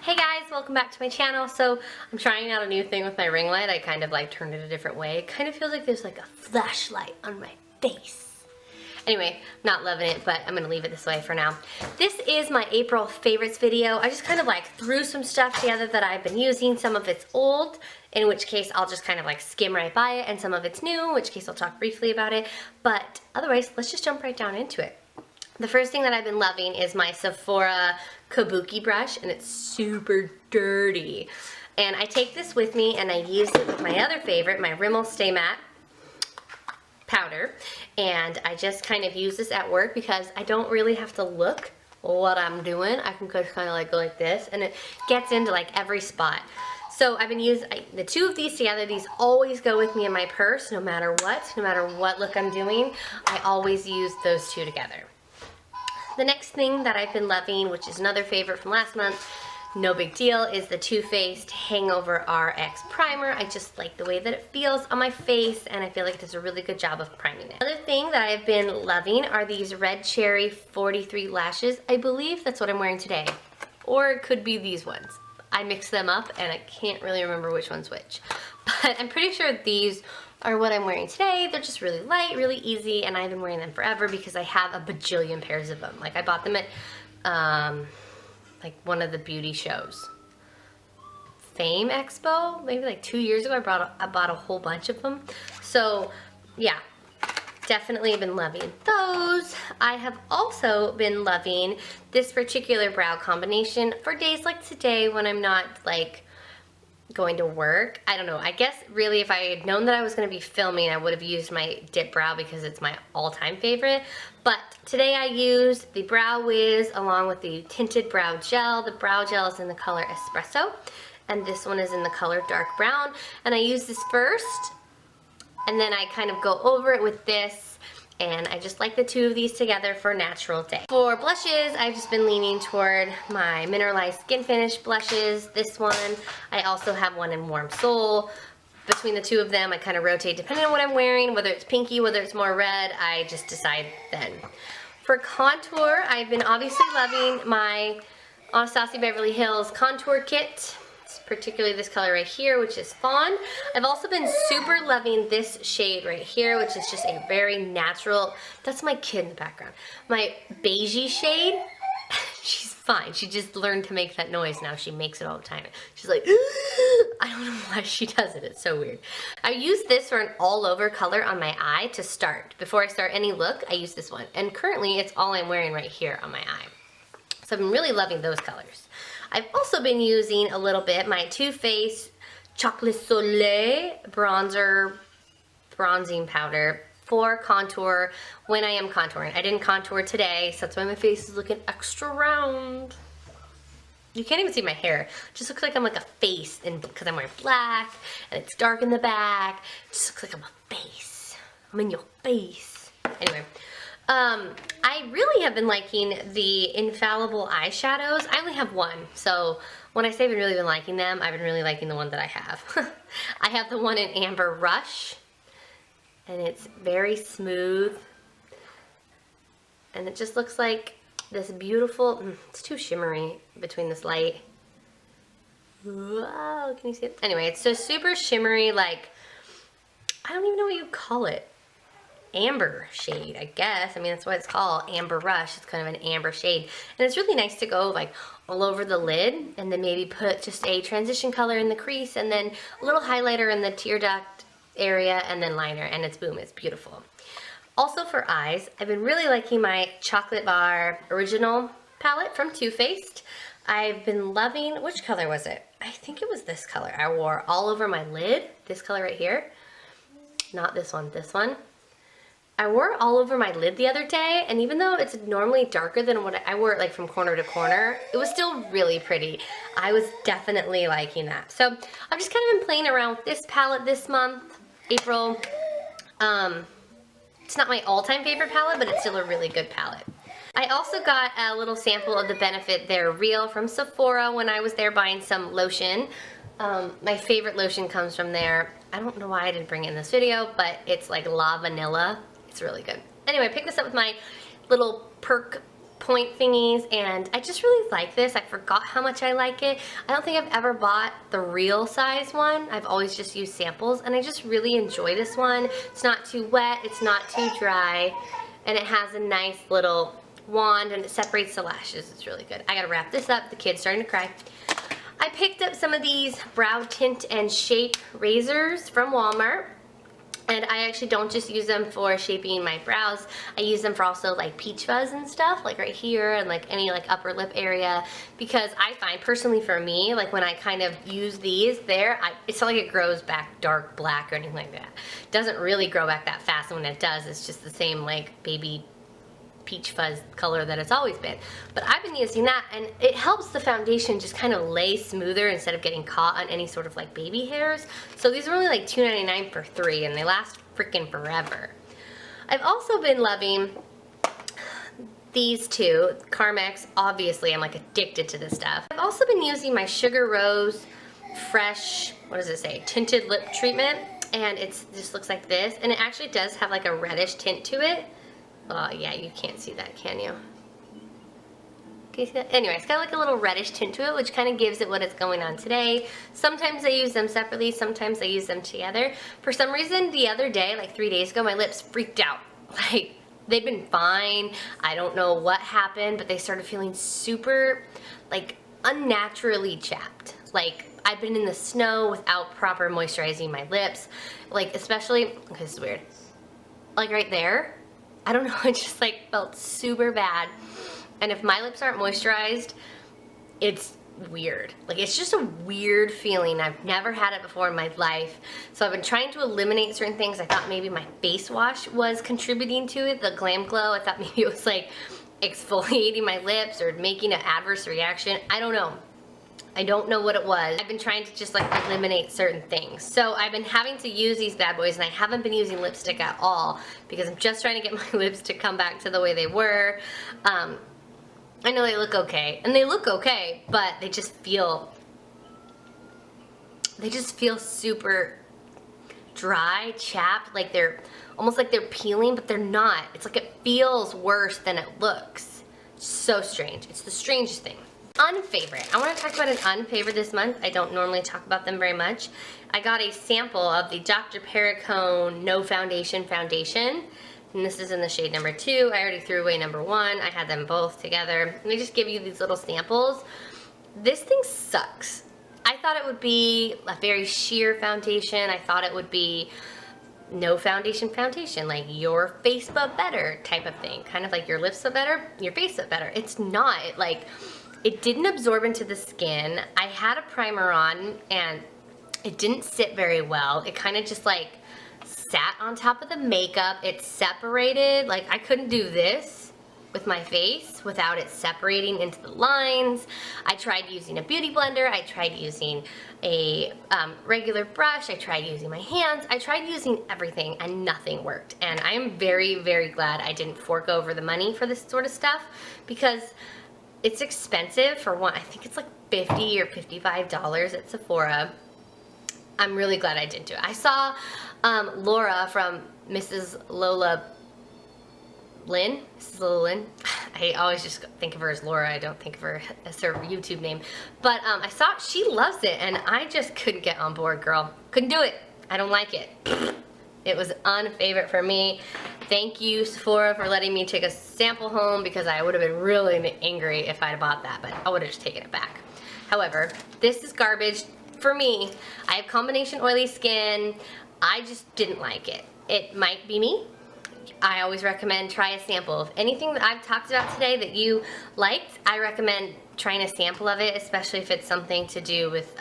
Hey guys, welcome back to my channel. So I'm trying out a new thing with my ring light. I kind of like turned it a different way. It kind of feels like there's like a flashlight on my face. Anyway, not loving it, but I'm gonna leave it this way for now. This is my April favorites video. I just kind of like threw some stuff together that I've been using. Some of it's old, in which case I'll just kind of like skim right by it, and some of it's new, in which case I'll talk briefly about it. But otherwise, let's just jump right down into it. The first thing that I've been loving is my Sephora Kabuki brush, and it's super dirty. And I take this with me and I use it with my other favorite, my Rimmel Stay Matte powder. And I just kind of use this at work because I don't really have to look what I'm doing. I can just kind of like go like this, and it gets into like every spot. So I've been using the two of these together. These always go with me in my purse, no matter what look I'm doing. I always use those two together. The next thing that I've been loving, which is another favorite from last month, no big deal, is the Too Faced Hangover RX Primer. I just like the way that it feels on my face, and I feel like it does a really good job of priming it. Another thing that I've been loving are these Red Cherry 43 lashes. I believe that's what I'm wearing today, or it could be these ones. I mix them up, and I can't really remember which one's which. But I'm pretty sure these are what I'm wearing today. They're just really light, really easy, and I've been wearing them forever because I have a bajillion pairs of them. Like, I bought them at like one of the beauty shows. Fame Expo, maybe like 2 years ago. I bought a whole bunch of them. So yeah, definitely been loving those. I have also been loving this particular brow combination for days like today when I'm not like going to work. I don't know, I guess really if I had known that I was going to be filming, I would have used my dip brow because it's my all-time favorite. But today I used the Brow Wiz along with the Tinted Brow Gel. The brow gel is in the color Espresso, and this one is in the color Dark Brown. And I use this first, and then I kind of go over it with this, and I just like the two of these together for a natural day. For blushes, I've just been leaning toward my Mineralized Skinfinish blushes. This one, I also have one in Warm Soul. Between the two of them, I kind of rotate depending on what I'm wearing, whether it's pinky, whether it's more red, I just decide then. For contour, I've been obviously loving my Anastasia Beverly Hills contour kit. Particularly this color right here, which is Fawn. I've also been super loving this shade right here, which is just a very natural, that's my kid in the background, my beigey shade. She's fine. She just learned to make that noise now. She makes it all the time. She's like, I don't know why she does it. It's so weird. I use this for an all-over color on my eye to start. Before I start any look, I use this one. And currently, it's all I'm wearing right here on my eye. So I've been really loving those colors. I've also been using a little bit my Too Faced Chocolate Soleil bronzing powder for contour when I am contouring. I didn't contour today, so that's why my face is looking extra round. You can't even see my hair. It just looks like I'm like a face, and because I'm wearing black and it's dark in the back, it just looks like I'm a face. I'm in your face. Anyway. I really have been liking the Infallible eyeshadows. I only have one, so when I say I've really been liking them, I've been really liking the one that I have. I have the one in Amber Rush, and it's very smooth, and it just looks like this beautiful, it's too shimmery between this light. Wow, can you see it? Anyway, it's just super shimmery, like, I don't even know what you call it. Amber shade, I guess. I mean, that's what it's called, Amber Rush. It's kind of an amber shade. And it's really nice to go like all over the lid, and then maybe put just a transition color in the crease, and then a little highlighter in the tear duct area, and then liner, and it's boom, it's beautiful. Also for eyes, I've been really liking my Chocolate Bar Original palette from Too Faced. I've been loving, which color was it? I think it was this color. I wore all over my lid, this color right here. Not this one, this one. I wore it all over my lid the other day, and even though it's normally darker than what I wore it like from corner to corner, it was still really pretty. I was definitely liking that. So I've just kind of been playing around with this palette this month, April. It's not my all-time favorite palette, but it's still a really good palette. I also got a little sample of the Benefit They're Real from Sephora when I was there buying some lotion. My favorite lotion comes from there. I don't know why I didn't bring it in this video, but it's like La Vanilla. It's really good. Anyway, I picked this up with my little point thingies, and I just really like this. I forgot how much I like it. I don't think I've ever bought the real size one. I've always just used samples, and I just really enjoy this one. It's not too wet, it's not too dry, and it has a nice little wand, and it separates the lashes. It's really good. I gotta wrap this up. The kid's starting to cry. I picked up some of these brow tint and shape razors from Walmart. And I actually don't just use them for shaping my brows. I use them for also like peach fuzz and stuff, like right here and like any like upper lip area, because I find personally for me, like when I kind of use these there, it's not like it grows back dark black or anything like that. It doesn't really grow back that fast, and when it does, it's just the same like baby peach fuzz color that it's always been. But I've been using that, and it helps the foundation just kind of lay smoother instead of getting caught on any sort of like baby hairs. So these are only like $2.99 for 3, and they last freaking forever. I've also been loving these two, Carmex. Obviously I'm like addicted to this stuff. I've also been using my Sugar Rose Fresh, what does it say, tinted lip treatment, and it just looks like this, and it actually does have like a reddish tint to it. Oh yeah, you can't see that, can you? Can you see that? Anyway, it's got like a little reddish tint to it, which kind of gives it what it's going on today. Sometimes I use them separately, sometimes I use them together. For some reason, the other day, like 3 days ago, my lips freaked out. Like, they'd been fine. I don't know what happened, but they started feeling super, like, unnaturally chapped. Like, I've been in the snow without proper moisturizing my lips. Like, especially, okay, this is weird. Like right there, I don't know, it just like felt super bad. And if my lips aren't moisturized, it's weird. Like, it's just a weird feeling. I've never had it before in my life. So I've been trying to eliminate certain things. I thought maybe my face wash was contributing to it, the Glam Glow. I thought maybe it was like exfoliating my lips or making an adverse reaction. I don't know. I don't know what it was. I've been trying to just like eliminate certain things. So I've been having to use these bad boys, and I haven't been using lipstick at all because I'm just trying to get my lips to come back to the way they were. I know they look okay, and they look okay, but they just feel super dry, chapped, like they're almost like they're peeling, but they're not. It's like it feels worse than it looks. So strange. It's the strangest thing. Unfavorite. I want to talk about an unfavorite this month. I don't normally talk about them very much. I got a sample of the Dr. Perricone No Foundation Foundation, and this is in the shade number 2. I already threw away number 1. I had them both together. Let me just give you these little samples. This thing sucks. I thought it would be a very sheer foundation. I thought it would be no foundation, like your face but better type of thing. Kind of like your lips but better, your face but better. It's not. It didn't absorb into the skin. I had a primer on and it didn't sit very well. It kind of just like sat on top of the makeup. It separated. Like, I couldn't do this with my face without it separating into the lines. I tried using a beauty blender. I tried using a regular brush. I tried using my hands. I tried using everything and nothing worked. And I am very, very glad I didn't fork over the money for this sort of stuff, because it's expensive for one. I think it's like $50 or $55 at Sephora. I'm really glad I didn't do it. I saw Laura from Mrs. Lola Lynn. Mrs. Lola Lynn. I always just think of her as Laura. I don't think of her as her YouTube name. But I saw she loves it, and I just couldn't get on board, girl. Couldn't do it. I don't like it. It was unfavorite for me. Thank you, Sephora, for letting me take a sample home, because I would have been really angry if I'd bought that, but I would have just taken it back. However, this is garbage for me. I have combination oily skin. I just didn't like it. It might be me. I always recommend try a sample of anything that I've talked about today that you liked. I recommend trying a sample of it, especially if it's something to do with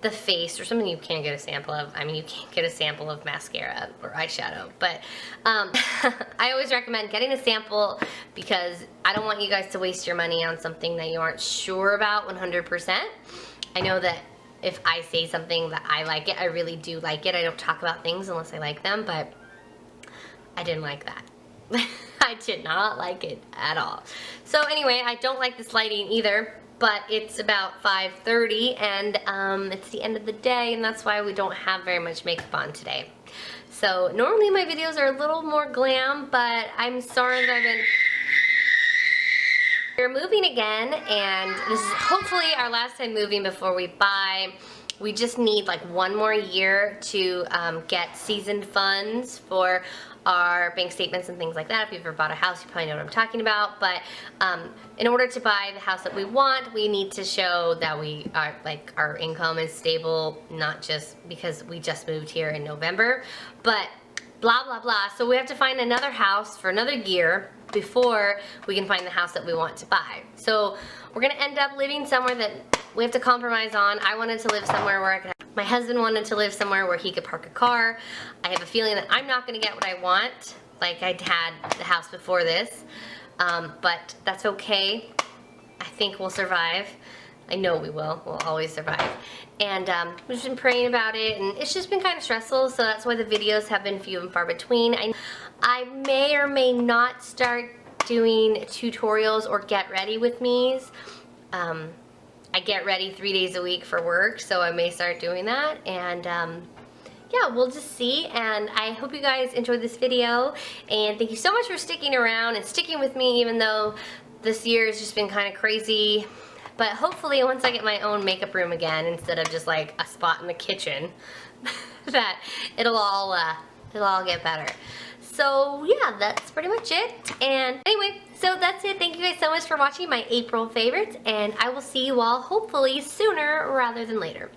the face or something you can't get a sample of. I mean, you can't get a sample of mascara or eyeshadow, but I always recommend getting a sample, because I don't want you guys to waste your money on something that you aren't sure about 100%. I know that if I say something that I like it, I really do like it. I don't talk about things unless I like them, but I didn't like that. I did not like it at all. So anyway, I don't like this lighting either, but it's about 5:30 and it's the end of the day, and that's why we don't have very much makeup on today. So normally my videos are a little more glam, but I'm sorry that I've been... we're moving again, and this is hopefully our last time moving before we buy. We just need like 1 more year to get seasoned funds for our bank statements and things like that. If you've ever bought a house, you probably know what I'm talking about. But in order to buy the house that we want, we need to show that we are like our income is stable, not just because we just moved here in November, but blah blah blah. So we have to find another house for another year before we can find the house that we want to buy. So we're gonna end up living somewhere that we have to compromise on. I wanted to live somewhere where I could have, my husband wanted to live somewhere where he could park a car. I have a feeling that I'm not gonna get what I want, like I had the house before this, but that's okay. I think we'll survive. I know we will. We'll always survive. And we've just been praying about it, and it's just been kind of stressful, so that's why the videos have been few and far between. I may or may not start doing tutorials or get ready with me's. I get ready 3 days a week for work, so I may start doing that, and yeah, we'll just see. And I hope you guys enjoyed this video, and thank you so much for sticking around and sticking with me even though this year has just been kind of crazy. But hopefully once I get my own makeup room again, instead of just like a spot in the kitchen, that it'll all get better. So yeah, that's pretty much it. And anyway, so that's it. Thank you guys so much for watching my April favorites, and I will see you all hopefully sooner rather than later.